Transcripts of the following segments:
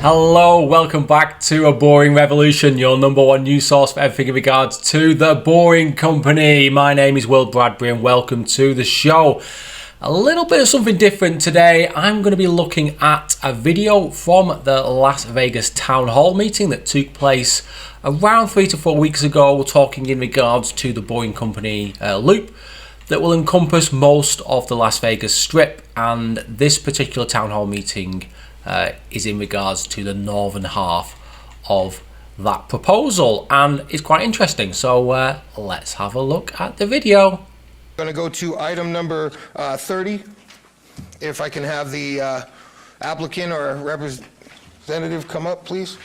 Hello, welcome back to A Boring Revolution, your number one news source for everything in regards to The Boring Company. My name is Will Bradbury and welcome to the show. A little bit of something different today. I'm going to be looking at a video from the Las Vegas town hall meeting that took place around 3 to 4 weeks ago, talking in regards to The Boring Company loop that will encompass most of the Las Vegas Strip, and this particular town hall meeting is in regards to the northern half of that proposal, and it's quite interesting. So let's have a look at the video. I'm going to go to item number 30. If I can have the applicant or representative come up, please.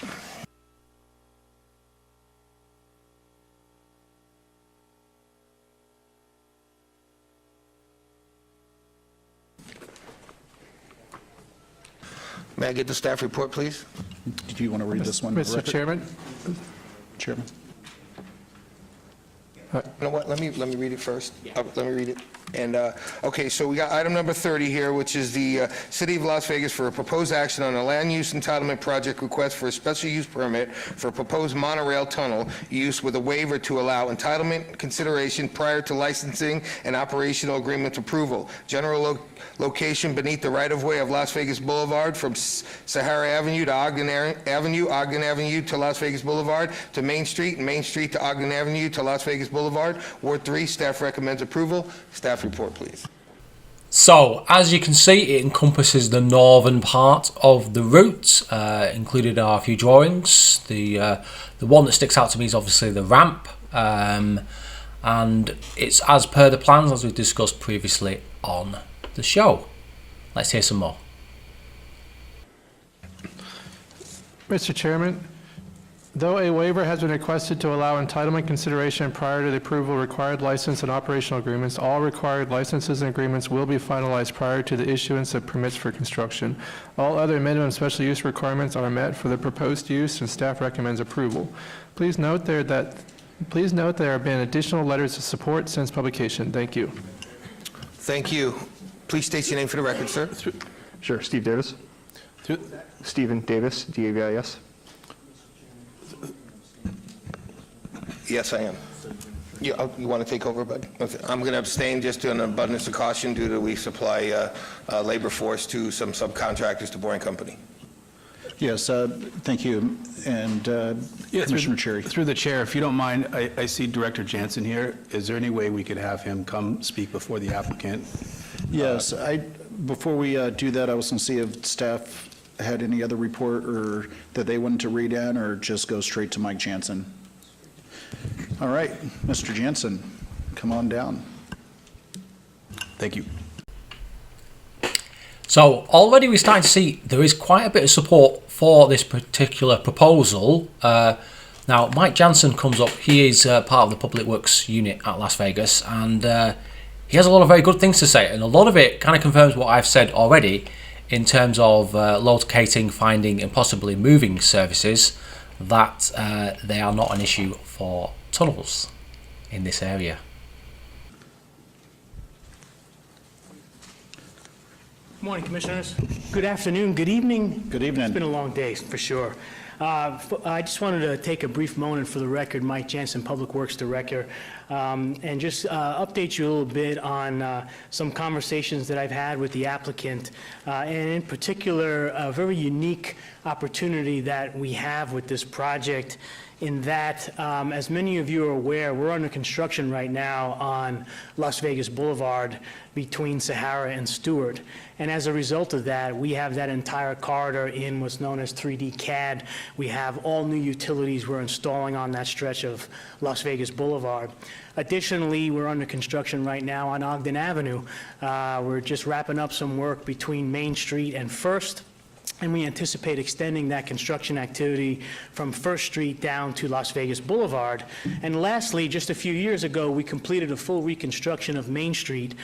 May I get the staff report, please? Do you want to read this one? Mr. Chairman? Chairman. You know what, let me read it first. Let me read it. And, okay, so we got item number 30 here, which is the City of Las Vegas for a proposed action on a land use entitlement project request for a special use permit for a proposed monorail tunnel use with a waiver to allow entitlement consideration prior to licensing and operational agreement approval. General location beneath the right-of-way of Las Vegas Boulevard from Sahara Avenue to Ogden Avenue to Las Vegas Boulevard to Main Street, and Main Street to Ogden Avenue to Las Vegas Boulevard. Ward 3, staff recommends approval. Staff report, please. So, as you can see, it encompasses the northern part of the route. Included are a few drawings. The one that sticks out to me is obviously the ramp, and it's as per the plans as we discussed previously on the show. Let's hear some more. Mr. Chairman, though a waiver has been requested to allow entitlement consideration prior to the approval of required license and operational agreements, all required licenses and agreements will be finalized prior to the issuance of permits for construction. All other minimum special use requirements are met for the proposed use, and staff recommends approval. Please note there have been additional letters of support since publication. Thank you. Thank you. Please state your name for the record, sir. Sure, Steve Davis. Stephen Davis, D-A-V-I-S. Yes, I am. You want to take over, bud? Okay. I'm going to abstain just to an abundance of caution due to we supply labor force to some subcontractors to Boring Company. Yes, thank you. And Commissioner Cherry. Through the chair, if you don't mind, I see Director Jansen here. Is there any way we could have him come speak before the applicant? Yes, before we do that, I was going to see if staff had any other report or that they wanted to read in, or just go straight to Mike Jansen. All right, Mr. Jansen, come on down. Thank you. So already we're starting to see there is quite a bit of support for this particular proposal. Now, Mike Jansen comes up. He is part of the Public Works unit at Las Vegas, and he has a lot of very good things to say, and a lot of it kind of confirms what I've said already in terms of locating, finding, and possibly moving services, that they are not an issue for tunnels in this area. Good morning, Commissioners. Good afternoon, good evening. Good evening. It's been a long day, for sure. I just wanted to take a brief moment for the record, Mike Jansen, Public Works Director, and just update you a little bit on some conversations that I've had with the applicant, and in particular, a very unique opportunity that we have with this project, in that, as many of you are aware, we're under construction right now on Las Vegas Boulevard between Sahara and Stewart. And as a result of that, we have that entire corridor in what's known as 3D CAD. We have all new utilities we're installing on that stretch of Las Vegas Boulevard. Additionally, we're under construction right now on Ogden Avenue. We're just wrapping up some work between Main Street and First, and we anticipate extending that construction activity from First Street down to Las Vegas Boulevard. And lastly, just a few years ago, we completed a full reconstruction of Main Street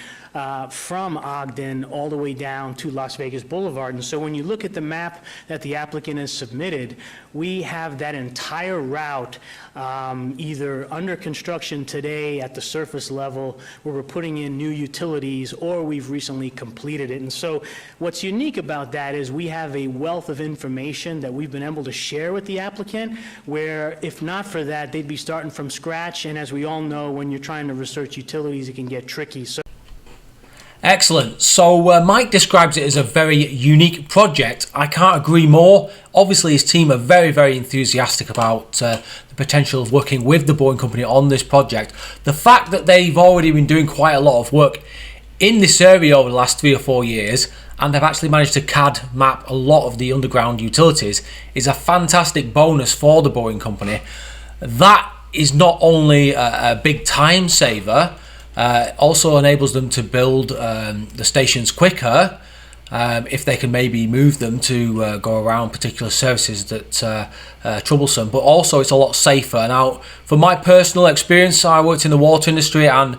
from Ogden all the way down to Las Vegas Boulevard. And so when you look at the map that the applicant has submitted, we have that entire route either under construction today at the surface level, where we're putting in new utilities, or we've recently completed it. And so what's unique about that is we have a a wealth of information that we've been able to share with the applicant, where if not for that, they'd be starting from scratch, and as we all know, when you're trying to research utilities, it can get tricky. So Excellent. So Mike describes it as a very unique project. I can't agree more. Obviously, his team are very, very enthusiastic about the potential of working with the Boring Company on this project. The fact that they've already been doing quite a lot of work in this area over the last 3 or 4 years, and they've actually managed to CAD map a lot of the underground utilities, is a fantastic bonus for the Boring Company. That is not only a big time saver, also enables them to build the stations quicker if they can maybe move them to go around particular services that are troublesome, but also it's a lot safer. Now, from my personal experience, I worked in the water industry, and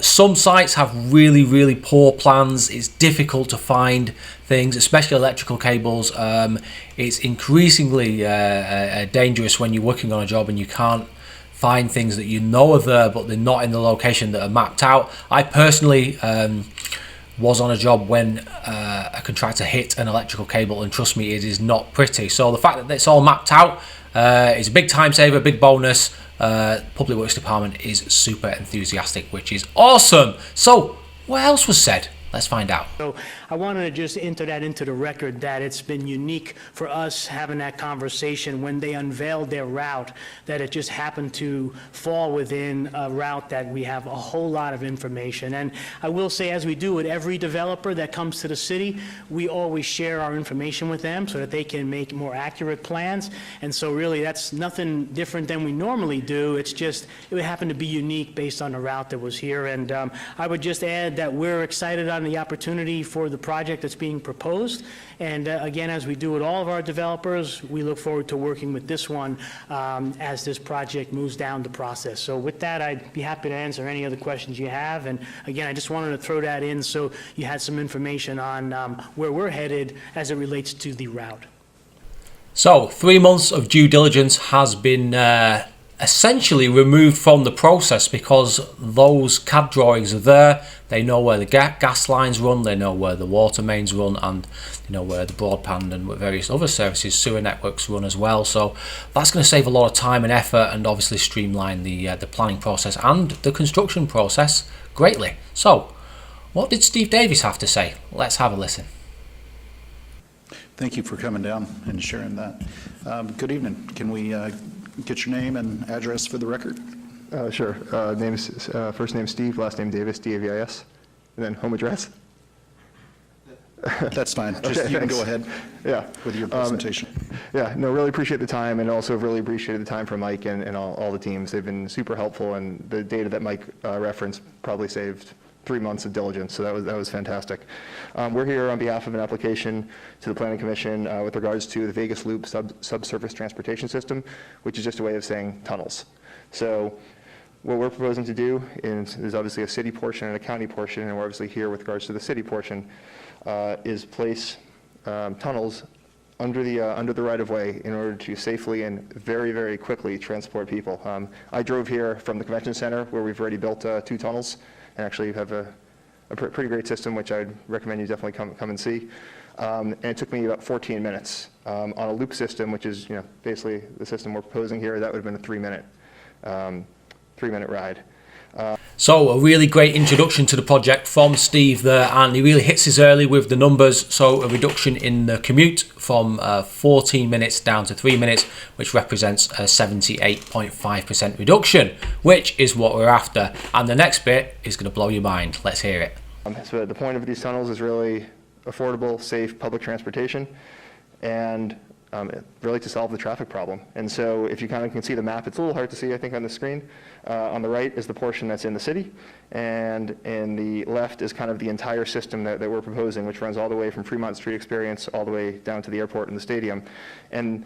some sites have really, really poor plans. It's difficult to find things, especially electrical cables. It's increasingly dangerous when you're working on a job and you can't find things that you know are there, but they're not in the location that are mapped out. I personally was on a job when a contractor hit an electrical cable, and trust me, it is not pretty. So the fact that it's all mapped out is a big time saver, big bonus. Public Works Department is super enthusiastic, which is awesome. So what else was said? Let's find out. So I wanted to just enter that into the record, that it's been unique for us having that conversation when they unveiled their route, that it just happened to fall within a route that we have a whole lot of information. And I will say, as we do with every developer that comes to the city, we always share our information with them so that they can make more accurate plans. And so really, that's nothing different than we normally do. It's just, it would happen to be unique based on the route that was here. And I would just add that we're excited on the opportunity for the project that's being proposed. And again, as we do with all of our developers, we look forward to working with this one as this project moves down the process. So with that, I'd be happy to answer any other questions you have. And again, I just wanted to throw that in so you had some information on where we're headed as it relates to the route. So 3 months of due diligence has been essentially removed from the process, because those CAD drawings are there. They know where the gas lines run, they know where the water mains run, and they know where the broadband and various other services, sewer networks run as well. So that's going to save a lot of time and effort, and obviously streamline the planning process and the construction process greatly. So what did Steve Davis have to say? Let's have a listen. Thank you for coming down and sharing that. Good evening. Can we get your name and address for the record? Sure. First name Steve, last name Davis, D-A-V-I-S, and then home address. That's fine. Just Okay, you can thanks. go ahead with your presentation. Yeah, no, really appreciate the time, and also really appreciated the time from Mike and all the teams. They've been super helpful, and the data that Mike referenced probably saved 3 months of diligence, so that was fantastic. We're here on behalf of an application to the Planning Commission with regards to the Vegas Loop subsurface transportation system, which is just a way of saying tunnels. So what we're proposing to do is obviously a city portion and a county portion, and we're obviously here with regards to the city portion, is place tunnels under the right-of-way in order to safely and very, very quickly transport people. I drove here from the convention center, where we've already built 2 tunnels, and actually have a pretty great system, which I'd recommend you definitely come and see. And it took me about 14 minutes. On a loop system, which is basically the system we're proposing here, that would have been a 3-minute ride. So a really great introduction to the project from Steve there, and he really hits us early with the numbers. So a reduction in the commute from 14 minutes down to 3 minutes, which represents a 78.5% reduction, which is what we're after. And the next bit is going to blow your mind. Let's hear it. So the point of these tunnels is really affordable, safe public transportation, and really to solve the traffic problem. And so if you kind of can see the map, it's a little hard to see, I think, on the screen. On the right is the portion that's in the city, and in the left is kind of the entire system that we're proposing, which runs all the way from Fremont Street Experience all the way down to the airport and the stadium. And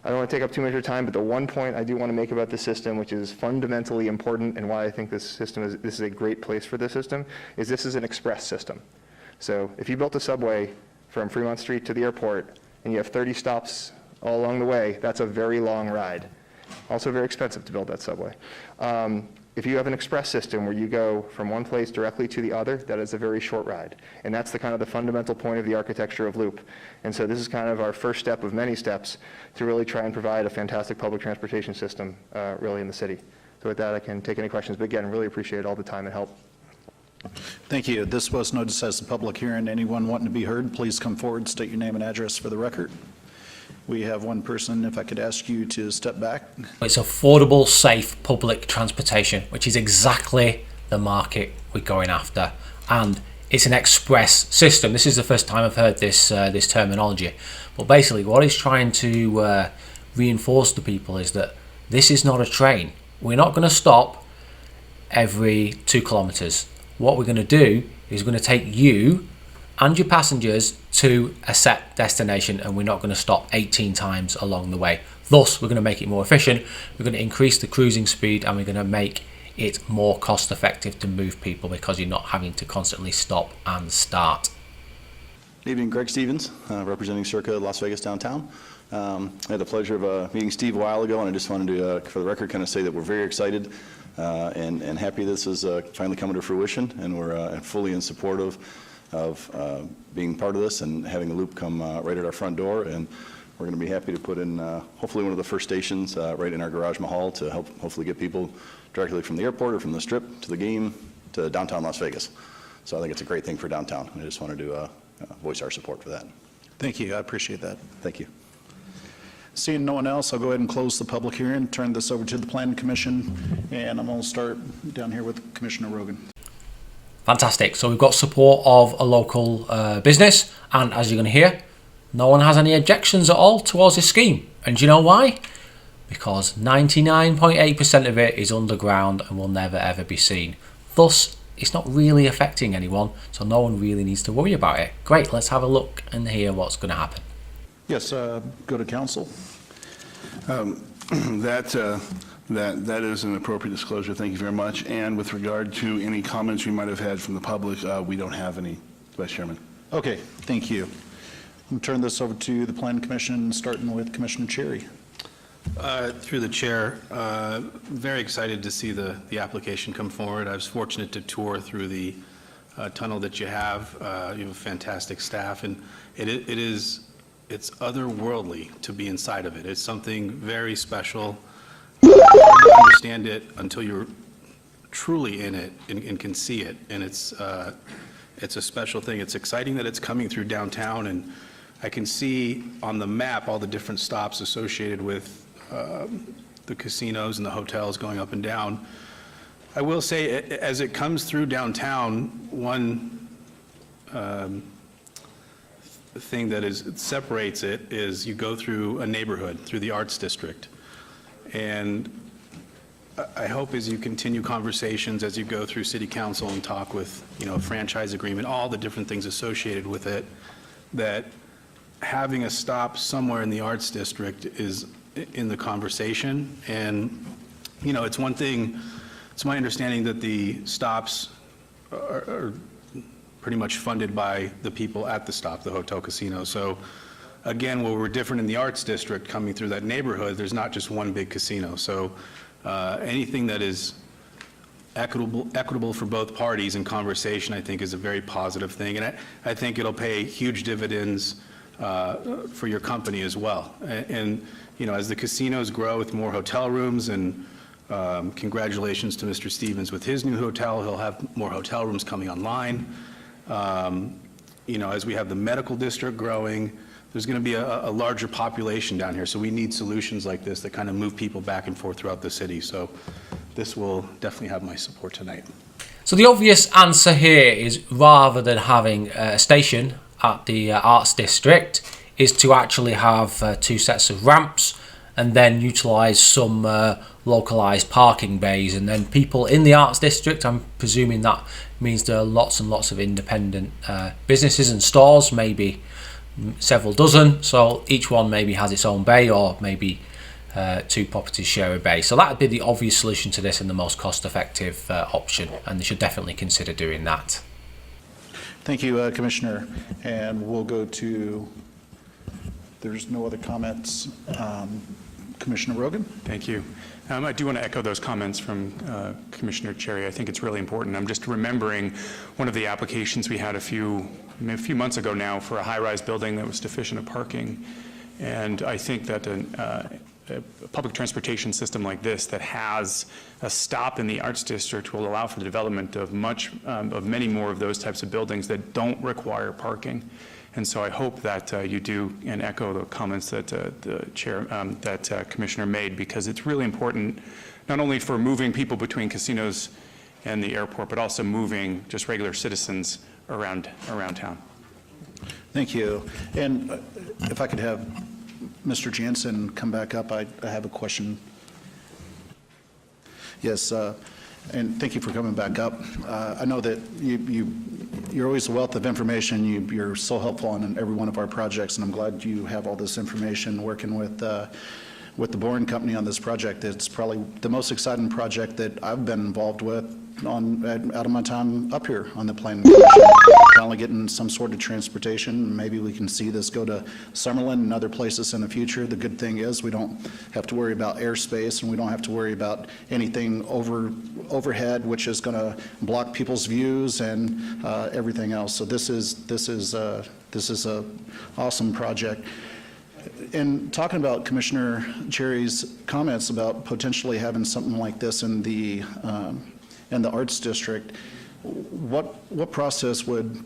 I don't want to take up too much of your time, but the one point I do want to make about this system, which is fundamentally important and why I think this is a great place for this system, is this is an express system. So if you built a subway from Fremont Street to the airport and you have 30 stops all along the way, that's a very long ride. Also very expensive to build that subway. if you have an express system where you go from one place directly to the other, that is a very short ride. And that's the kind of the fundamental point of the architecture of Loop. And so this is kind of our first step of many steps to really try and provide a fantastic public transportation system really in the city. So with that, I can take any questions. But again, really appreciate all the time and help. Thank you. This was noticed as a public hearing. Anyone wanting to be heard, please come forward, state your name and address for the record. We have one person, if I could ask you to step back. It's affordable, safe public transportation, which is exactly the market we're going after. And it's an express system. This is the first time I've heard this terminology. But basically what it's trying to reinforce to people is that this is not a train. We're not going to stop every 2 kilometers. What we're going to do is we're going to take you and your passengers to a set destination, and we're not going to stop 18 times along the way. Thus, we're going to make it more efficient, we're going to increase the cruising speed, and we're going to make it more cost effective to move people because you're not having to constantly stop and start. Good evening, Greg Stevens, representing Circa Las Vegas Downtown. I had the pleasure of meeting Steve a while ago, and I just wanted to, for the record, kind of say that we're very excited and happy this is finally coming to fruition, and we're fully in support of being part of this and having the Loop come right at our front door. And we're going to be happy to put in hopefully one of the first stations right in our garage mahal to help hopefully get people directly from the airport or from the Strip to the game to downtown Las Vegas. So I think it's a great thing for downtown. I just wanted to voice our support for that. Thank you. I appreciate that. Thank you. Seeing no one else, I'll go ahead and close the public hearing, turn this over to the Planning Commission, and I'm going to start down here with Commissioner Rogan. Fantastic. So we've got support of a local business, and as you're going to hear, no one has any objections at all towards this scheme. And do you know why? Because 99.8% of it is underground and will never ever be seen. Thus, it's not really affecting anyone, so no one really needs to worry about it. Great, let's have a look and hear what's going to happen. Yes, go to council. That is an appropriate disclosure. Thank you very much. And with regard to any comments we might have had from the public, we don't have any, Vice Chairman. Okay, thank you. I'm going to turn this over to the Planning Commission, starting with Commissioner Cherry. Through the chair, very excited to see the application come forward. I was fortunate to tour through the tunnel that you have. You have a fantastic staff, and it's otherworldly to be inside of it. It's something very special. You don't understand it until you're truly in it and can see it, and it's a special thing. It's exciting that it's coming through downtown, and I can see on the map all the different stops associated with the casinos and the hotels going up and down. I will say, as it comes through downtown, one thing that separates it is you go through a neighborhood, through the Arts District. And I hope as you continue conversations, as you go through City Council and talk with, a franchise agreement, all the different things associated with it, that having a stop somewhere in the Arts District is in the conversation. And, it's one thing, it's my understanding that the stops are pretty much funded by the people at the stop, the hotel casino. So again, where we're different in the Arts District coming through that neighborhood, there's not just one big casino. So anything that is equitable for both parties in conversation, I think, is a very positive thing. And I think it'll pay huge dividends for your company as well. And as the casinos grow with more hotel rooms, and congratulations to Mr. Stevens with his new hotel, he'll have more hotel rooms coming online. As we have the medical district growing, there's going to be a larger population down here. So we need solutions like this that kind of move people back and forth throughout the city. So this will definitely have my support tonight. So the obvious answer here is, rather than having a station at the Arts District, is to actually have 2 sets of ramps and then utilise some localised parking bays. And then people in the Arts District, I'm presuming that means there are lots and lots of independent businesses and stores, maybe several dozen. So each one maybe has its own bay, or maybe 2 properties share a bay. So that would be the obvious solution to this and the most cost-effective option, and they should definitely consider doing that. Thank you, Commissioner. And we'll go to, there's no other comments. Commissioner Rogan? Thank you. I do want to echo those comments from Commissioner Cherry. I think it's really important. I'm just remembering one of the applications we had a few months ago now for a high-rise building that was deficient of parking. And I think that a public transportation system like this that has a stop in the Arts District will allow for the development of many more of those types of buildings that don't require parking. And so I hope that you do and echo the comments that Commissioner made, because it's really important not only for moving people between casinos and the airport, but also moving just regular citizens around town. Thank you. And if I could have Mr. Jansen come back up, I have a question. Yes, and thank you for coming back up. I know that you're always a wealth of information. You're so helpful on every one of our projects, and I'm glad you have all this information working with the Boring Company on this project. It's probably the most exciting project that I've been involved with out of my time up here on the Planning Commission. Finally getting some sort of transportation. Maybe we can see this go to Summerlin and other places in the future. The good thing is we don't have to worry about airspace, and we don't have to worry about anything overhead, which is going to block people's views and everything else. So this is a awesome project. And talking about Commissioner Cherry's comments about potentially having something like this in the Arts District, what process would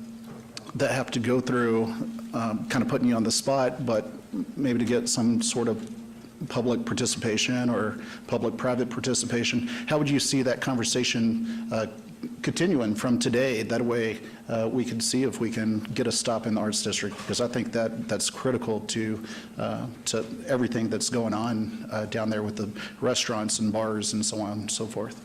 that have to go through, kind of putting you on the spot, but maybe to get some sort of public participation or public-private participation? How would you see that conversation continuing from today? That way we can see if we can get a stop in the Arts District, because I think that's critical to everything that's going on down there with the restaurants and bars and so on and so forth.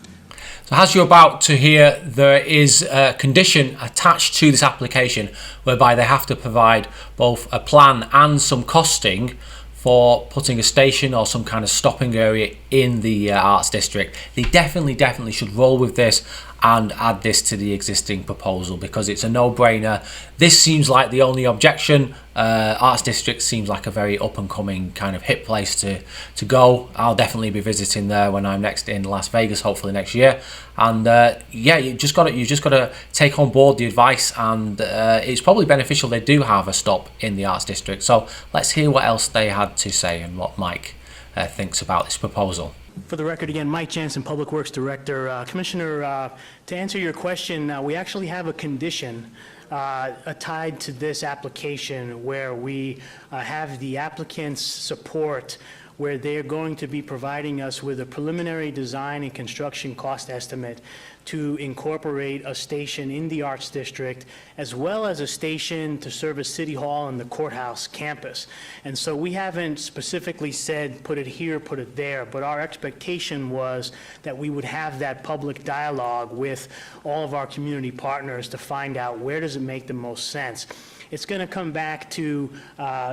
So as you're about to hear, there is a condition attached to this application whereby they have to provide both a plan and some costing for putting a station or some kind of stopping area in the Arts District. They definitely should roll with this and add this to the existing proposal, because it's a no-brainer. This seems like the only objection. Arts District seems like a very up-and-coming kind of hip place to go. I'll definitely be visiting there when I'm next in Las Vegas, hopefully next year. And yeah, you just got to take on board the advice, and it's probably beneficial they do have a stop in the Arts District. So let's hear what else they had to say and what Mike thinks about this proposal. For the record, again, Mike Jansen, Public Works Director. Commissioner, to answer your question, we actually have a condition tied to this application where we have the applicant's support, where they're going to be providing us with a preliminary design and construction cost estimate to incorporate a station in the Arts District, as well as a station to service City Hall and the courthouse campus. And so we haven't specifically said, put it here, put it there, but our expectation was that we would have that public dialogue with all of our community partners to find out where does it make the most sense. It's going to come back to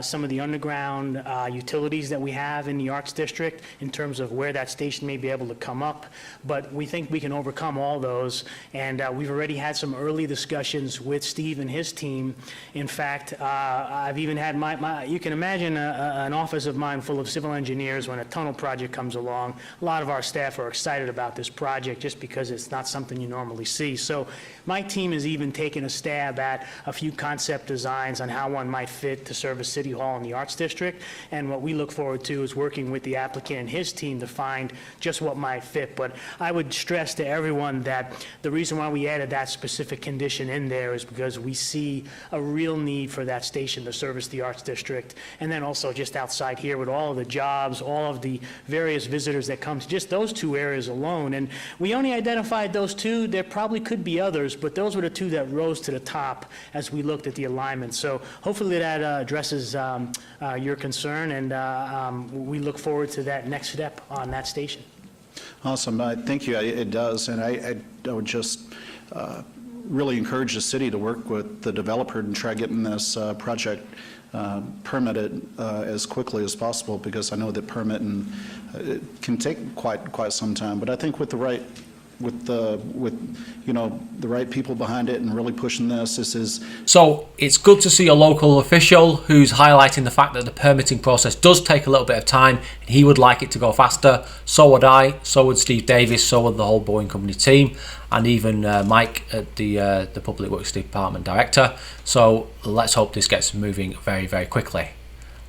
some of the underground utilities that we have in the Arts District in terms of where that station may be able to come up, but we think we can overcome all those, and we've already had some early discussions with Steve and his team. In fact, I've even had you can imagine an office of mine full of civil engineers. When a tunnel project comes along, a lot of our staff are excited about this project just because it's not something you normally see. So my team has even taken a stab at a few concept designs on how one might fit to service City Hall in the Arts District, and what we look forward to is working with the applicant and his team to find just what might fit. But I would stress to everyone that the reason why we added that specific condition in there is because we see a real need for that station to service the Arts District, and then also just outside here with all of the jobs, all of the various visitors that come to just those two areas alone. And we only identified those two. There probably could be others, but those were the two that rose to the top as we looked at the alignment. So hopefully that addresses your concern, and we look forward to that next step on that station. Awesome. Thank you. It does. And I would just really encourage the city to work with the developer and try getting this project permitted as quickly as possible, because I know that permitting can take quite some time. But I think with the right you know, the right people behind it and really pushing this. This is So it's good to see a local official who's highlighting the fact that the permitting process does take a little bit of time and he would like it to go faster. So would I, so would Steve Davis, so would the whole Boring Company team, and even Mike at the Public Works Department Director. So let's hope this gets moving very, very quickly.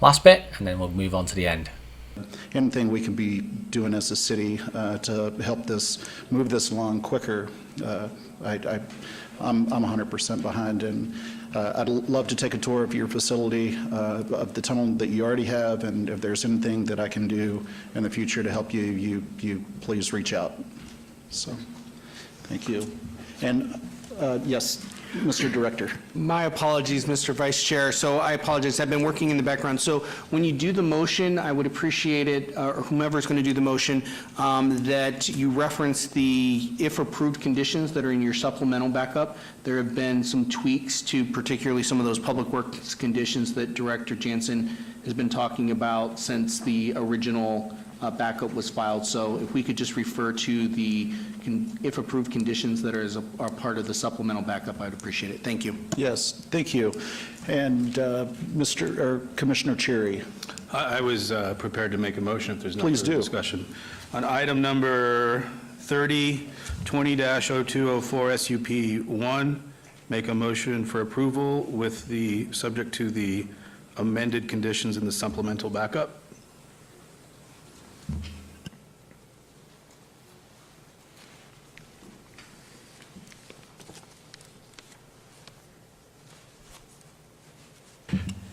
Last bit, and then we'll move on to the end. anything we can be doing as a city to help move this along quicker. I'm 100% behind, and I'd love to take a tour of your facility, of the tunnel that you already have, and if there's anything that I can do in the future to help you please reach out. So, thank you. And yes, Mr. Director. My apologies, Mr. Vice Chair. So I apologize. I've been working in the background. So when you do the motion, I would appreciate it, or whomever is going to do the motion, that you reference the if approved conditions that are in your supplemental backup. There have been some tweaks to particularly some of those public works conditions that Director Jansen has been talking about since the original backup was filed. So if we could just refer to the if approved conditions that are part of the supplemental backup, I'd appreciate it. Thank you. Yes, thank you. And Commissioner Cherry. I was prepared to make a motion if there's no Please further do. discussion. On item number 30, 20-0204 SUP 1, make a motion for approval with the subject to the amended conditions in the supplemental backup.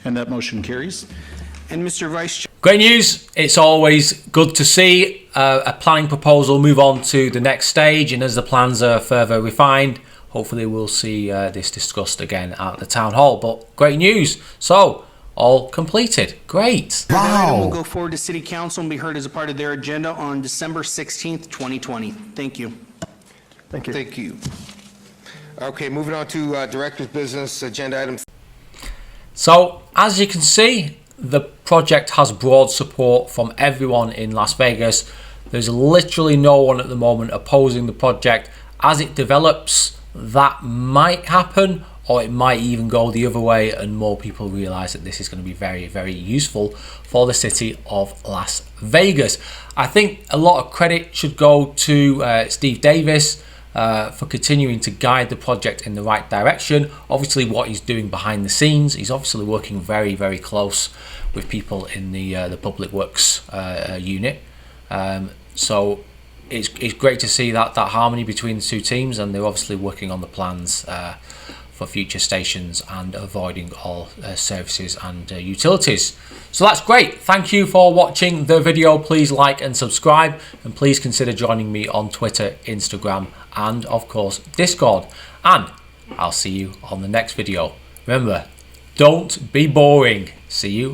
And that motion carries. And Mr. Vice Chair. Great news. It's always good to see a planning proposal move on to the next stage, and as the plans are further refined, hopefully we'll see this discussed again at the town hall. But great news. So all completed. Great. That item will go forward to City Council and be heard as a part of their agenda on December 16th, 2020. Thank you. Thank you. Thank you. Okay, moving on to Director's Business, agenda item. So as you can see, the project has broad support from everyone in Las Vegas. There's literally no one at the moment opposing the project. As it develops, that might happen, or it might even go the other way and more people realize that this is going to be very, very useful for the city of Las Vegas. I think a lot of credit should go to Steve Davis for continuing to guide the project in the right direction. Obviously what he's doing behind the scenes, he's obviously working very, very close with people in the Public Works unit. So it's great to see that harmony between the two teams, and they're obviously working on the plans for future stations and avoiding all services and utilities. So that's great. Thank you for watching the video. Please like and subscribe, and please consider joining me on Twitter, Instagram, and of course Discord. And I'll see you on the next video. Remember, don't be boring. See you.